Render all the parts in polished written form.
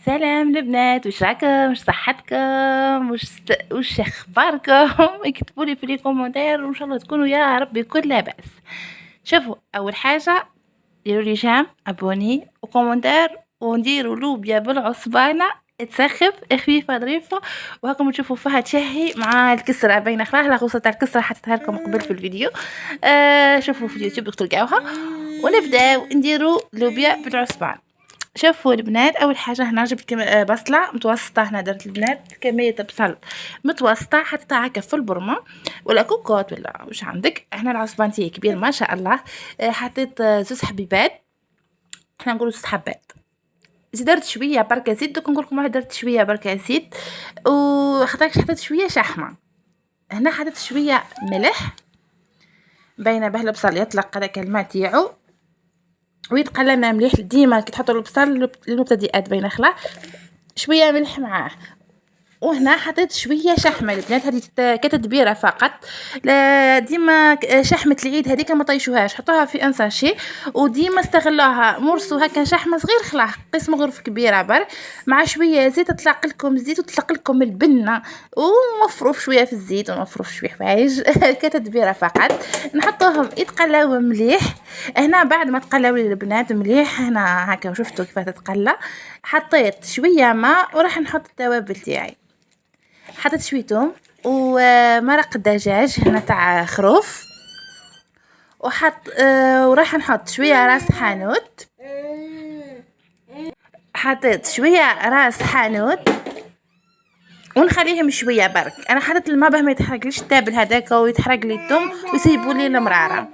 سلام البنات، واش راكم؟ واش صحتكم؟ واش اخباركم؟ اكتبوا لي في لي كومونتير وان شاء الله تكونوا يا ربي كل لاباس. شوفوا، اول حاجه ديروا لي جيم، ابوني وكومونتير، ونديروا لوبيا بالعصبانه تسخف خفيفه ظريفه، وهاكم تشوفوا فيها تشهي مع الكسره باينه خلاها لا غوصه تاع الكسره حطيتها لكم قبل في الفيديو. شوفوا في اليوتيوب تلقاوها. ونبداو نديروا لوبيا بالعصبان. شوفوا البنات، اول حاجه هنا جبت بصله متوسطه، هنا درت البنات كميه بصل متوسطه حطيتها هكا في البرمه ولا كوكوط ولا واش عندك. هنا العصبان تاعي كبير ما شاء الله. حطيت زوج حبيبات، احنا نقولوا 6 حبات. درت شويه بركه زيت، دوك نقول لكم درت شويه بركه زيت، حطيت شويه شحمه. هنا حطيت شويه ملح باينه به البصل يطلق هذاك الماء تاعو ويتقلى مليح. ديما كي تحطوا البصل المبتدئات باينه خلا شويه ملح معاه. وهنا حطيت شويه شحمه البنات، هذه كتتبيره فقط. ديما شحمه العيد هذيك ما طيشوهاش، حطوها في ان ساشي وديما استغلوها. مرسوا هكا شحمه صغير خلاه قسم غرف كبيره بر مع شويه زيت، تطلق لكم الزيت وتطلق لكم البنه، ومفروف شويه في الزيت ومفروف شويه حوايج كتتبيره فقط. نحطوهم يتقلاو مليح. هنا بعد ما تقلاو لي البنات مليح، هنا هكا شفتوا كيف تتقلى، حطيت شويه ماء وراح نحط التوابل تاعي. حطيت شويه توم ومرق دجاج هنا تاع خروف، وراح نحط شويه راس حانوت. حطيت شويه راس حانوت ونخليهم شويه برك. انا حطيت الماء باه ما يتحرقليش التابل هذاك ويتحرق لي الثوم ويسيبوا لي المراره.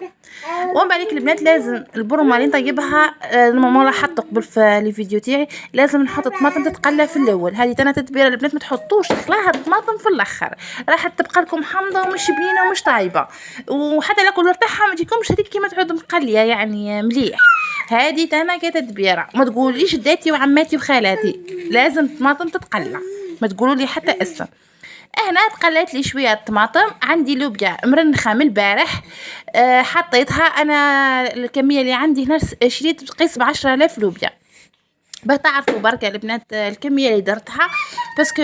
ومن بعد البنات لازم البرمه اللي نطيبها الماما لاحظت قبل في الفيديو تاعي لازم نحط الطماطم تتقلى في الاول. هذه تانا تتبيره البنات ما تحطوش خلاها الطماطم في الاخر، راح تبقى لكم حامضه ومش بنينه ومش طايبه، وحتى الكل تاعها ما تجيكمش هذيك كيما تعود مقليه يعني مليح. هذه تانا كتتبيره، ما تقوليش داتي وعماتي وخالاتي، لازم الطماطم تتقلى، ما تقولوا لي حتى اسم. هنا تقليت لي شويه الطماطم. عندي لوبيا مرنخه من البارح، حطيتها انا الكميه اللي عندي هنا شريت قيس ب10,000 لوبيا باه تعرفوا بركه البنات الكميه اللي درتها. باسكو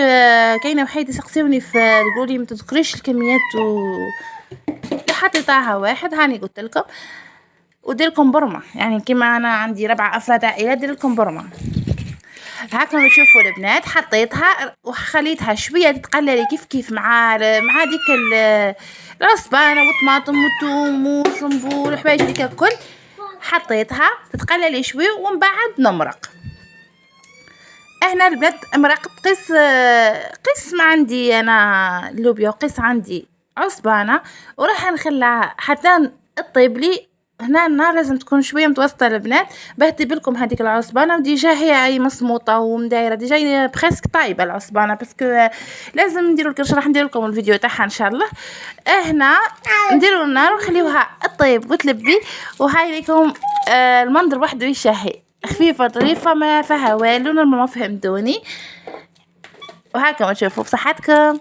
كاينه وحيد يسقسيوني في يقولوا لي ما تذكريش الكميات حطيتها واحد. هاني قلت لكم ودير لكم برمه، يعني كيما انا عندي 4 افراد عائله دير لكم برمه. هاكم تشوفوا البنات حطيتها وخليتها شويه تتقلى لي كيف مع ديك العصبانه والطماطم والثوم والشنبور والحوايج ديك الكل. حطيتها تتقلى لي شويه ومن بعد نمرق. هنا البنات مرقت قس ما عندي انا اللوبيا وقس عندي عصبانه، وراح نخليها حتى تطيب لي. هنا النار لازم تكون شويه متوسطه البنات باه تطيب لكم هذيك العصبانه، وديجا هي مصموطه ومدايره ديجا بريسك طايبه العصبانه، باسكو لازم نديروا الكرش. راح ندير لكم الفيديو تاعها ان شاء الله. هنا نديروا النار ونخليوها تطيب وتلبي، وهاي لكم المنظر وحده يشهي، خفيفه ظريفه ما فيها والو، ما فهمتوني. وهاكم تشوفوا بصحتكم.